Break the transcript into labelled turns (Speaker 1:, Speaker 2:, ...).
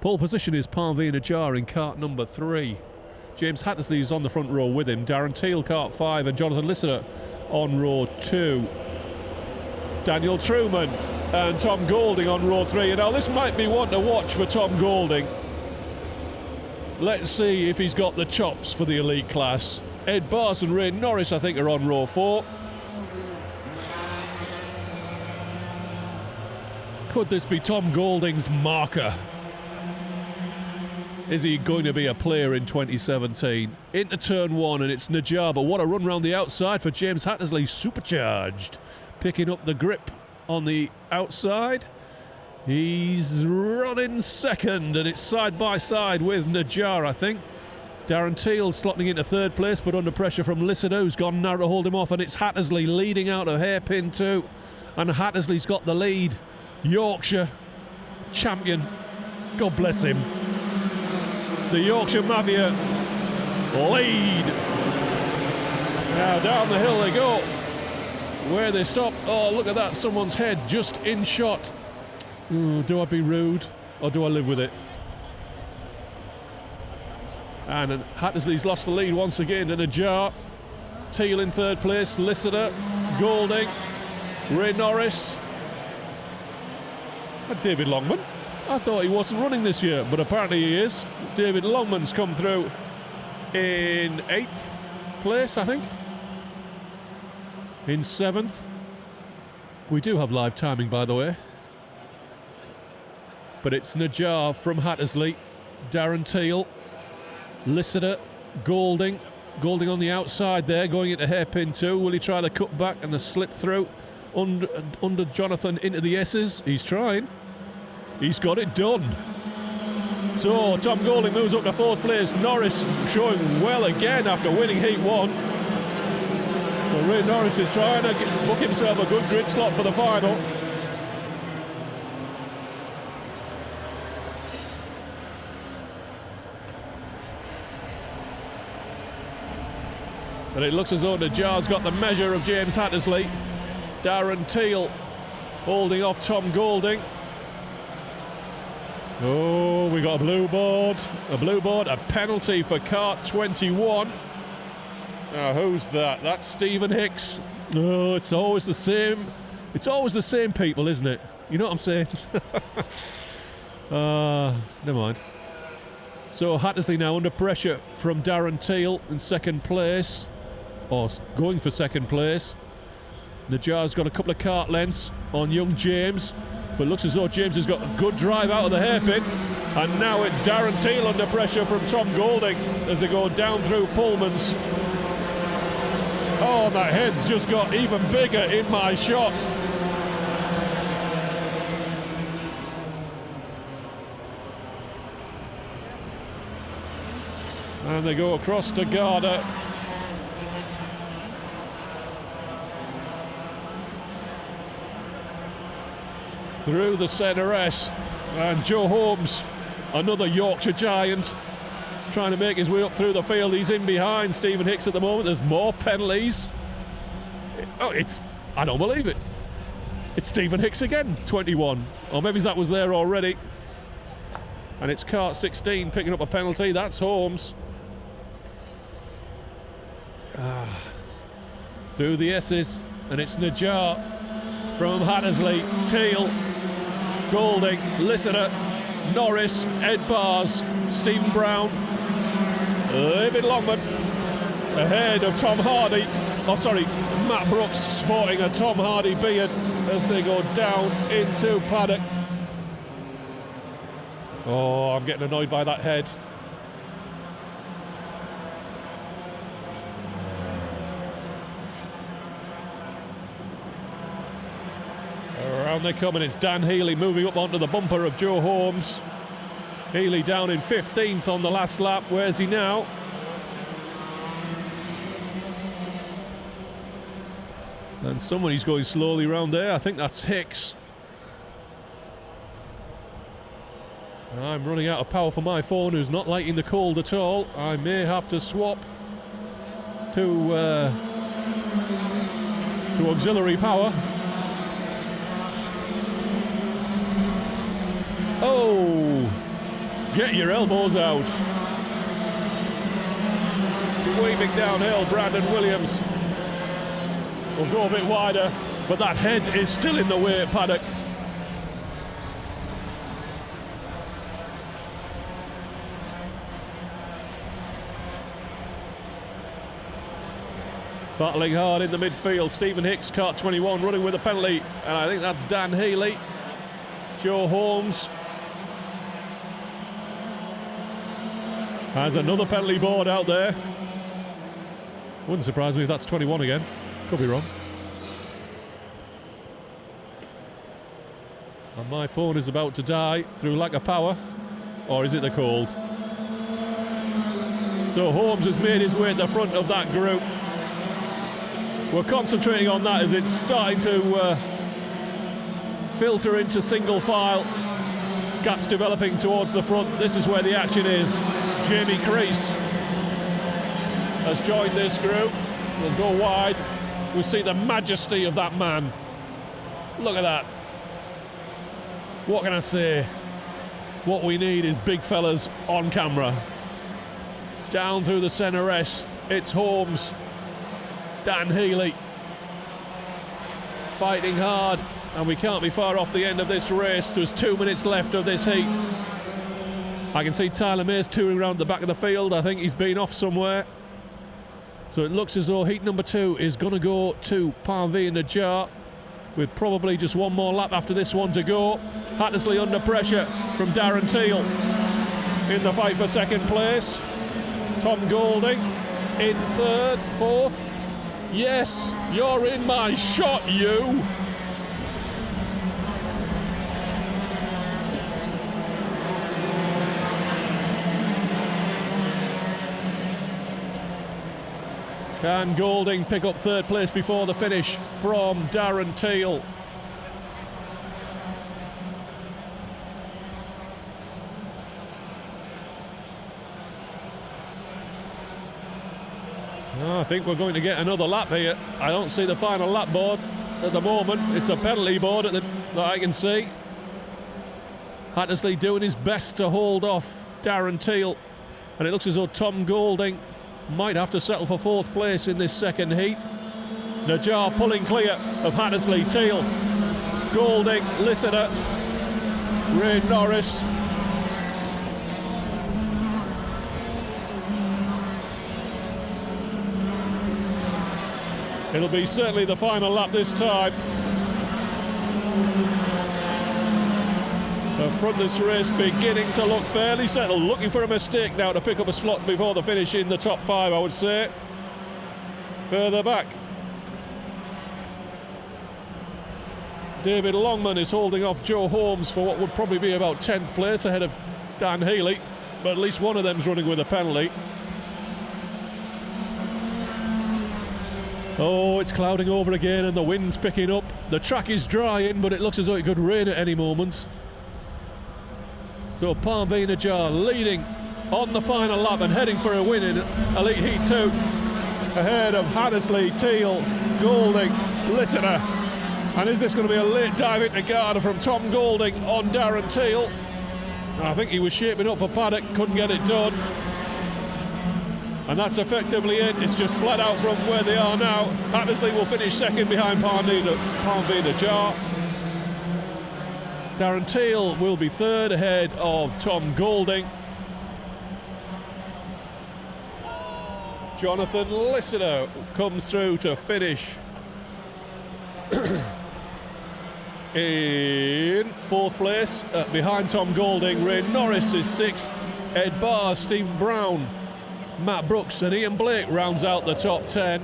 Speaker 1: Pole position is Parveen Ajar in kart number 3. James Hattersley is on the front row with him. Darren Teal, kart 5, and Jonathan Listener on row 2. Daniel Truman and Tom Golding on row 3. And now this might be one to watch for Tom Golding. Let's see if he's got the chops for the elite class. Ed Bars and Ray Norris, I think, are on row 4. Could this be Tom Golding's marker? Is he going to be a player in 2017? Into turn 1, and it's Najjar, but what a run round the outside for James Hattersley, supercharged. Picking up the grip on the outside. He's running second, and it's side by side with Najjar, I think. Darren Teal slotting into third place, but under pressure from Lissider, who's gone now to hold him off, and it's Hattersley leading out of hairpin 2. And Hattersley's got the lead. Yorkshire champion. God bless him. The Yorkshire Mafia lead. Now down the hill they go. Where they stop. Oh, look at that. Someone's head just in shot. Ooh, do I be rude or do I live with it? And Hattersley's lost the lead once again in a jar. Teal in third place. Lissider, Golding, Ray Norris. And David Longman. I thought he wasn't running this year, but apparently he is. David Longman's come through in 8th place, I think. In 7th. We do have live timing, by the way. But it's Najjar from Hattersley, Darren Teal, Lissider, Golding. Golding on the outside there, going into hairpin 2. Will he try the cut back and the slip through under Jonathan into the S's? He's trying. He's got it done. So Tom Golding moves up to 4th place. Norris showing well again after winning Heat 1. So Ray Norris is trying to book himself a good grid slot for the final. But it looks as though Najjar's got the measure of James Hattersley. Darren Teal holding off Tom Golding. Oh, we got a blue board. A blue board, a penalty for kart 21. Now, who's that? That's Stephen Hicks. Oh, it's always the same. It's always the same people, isn't it? You know what I'm saying? Never mind. So Hattersley now under pressure from Darren Teal in 2nd place. Or going for 2nd place. Najjar's got a couple of kart lengths on young James. But looks as though James has got a good drive out of the hairpin. And now it's Darren Teal under pressure from Tom Golding as they go down through Pullmans. Oh, that head's just got even bigger in my shot. And they go across to Garda. Through the centre S, and Joe Holmes, another Yorkshire giant, trying to make his way up through the field. He's in behind Stephen Hicks at the moment. There's more penalties. Oh, I don't believe it. It's Stephen Hicks again, 21. Or maybe that was there already. And it's kart 16 picking up a penalty. That's Holmes. Through the S's, and it's Najjar from Hattersley, Teal, Golding, Listener, Norris, Ed Bars, Stephen Brown, David Longman, ahead of Tom Hardy. Oh, sorry, Matt Brooks sporting a Tom Hardy beard as they go down into paddock. Oh, I'm getting annoyed by that head. Around they come, and it's Dan Healy moving up onto the bumper of Joe Holmes. Healy down in 15th on the last lap. Where's he now? And somebody's going slowly round there. I think that's Hicks. I'm running out of power for my phone, who's not liking the cold at all. I may have to swap to auxiliary power. Oh, Get your elbows out. Sweeping downhill, Brandon Williams will go a bit wider, but that head is still in the way at Paddock. Battling hard in the midfield, Stephen Hicks, kart 21, running with a penalty, and I think that's Dan Healy. Joe Holmes has another penalty board out there. Wouldn't surprise me if that's 21 again. Could be wrong. And my phone is about to die through lack of power. Or is it the cold? So Holmes has made his way at the front of that group. We're concentrating on that as it's starting to filter into single file. Gaps developing towards the front. This is where the action is. Jamie Crease has joined this group. We'll go wide. We see the majesty of that man. Look at that. What can I say? What we need is big fellas on camera. Down through the centre S, it's Holmes. Dan Healy fighting hard, and we can't be far off the end of this race. There's 2 minutes left of this heat. I can see Tyler Mays touring around the back of the field. I think he's been off somewhere. So it looks as though heat number 2 is going to go to Parvi and Najjar, with probably just one more lap after this one to go. Hattersley under pressure from Darren Teal in the fight for second place. Tom Golding in third, fourth. Yes, you're in my shot, you. Can Golding pick up third place before the finish from Darren Teal? I think we're going to get another lap here. I don't see the final lap board at the moment. It's a penalty board that I can see. Hattersley doing his best to hold off Darren Teal. And it looks as though Tom Golding might have to settle for fourth place in this second heat. Najjar pulling clear of Hattersley, Teal, Golding, Listener, Ray Norris. It'll be certainly the final lap this time. The front of this race beginning to look fairly settled, looking for a mistake now to pick up a slot before the finish in the top 5, I would say. Further back, David Longman is holding off Joe Holmes for what would probably be about 10th place ahead of Dan Healy, but at least one of them's running with a penalty. Oh, it's clouding over again and the wind's picking up. The track is drying, but it looks as though it could rain at any moment. So Parvi Najjar leading on the final lap and heading for a win in Elite Heat 2. Ahead of Hattersley, Teal, Golding, Listener. And is this going to be a late dive into Garda from Tom Golding on Darren Teal? I think he was shaping up for Paddock, couldn't get it done. And that's effectively it. It's just flat out from where they are now. Hattersley will finish second behind Parvi Najjar. Darren Teal will be third ahead of Tom Golding. Jonathan Listener comes through to finish in fourth place behind Tom Golding. Ray Norris is sixth. Ed Barr, Stephen Brown, Matt Brooks and Ian Blake rounds out the top 10.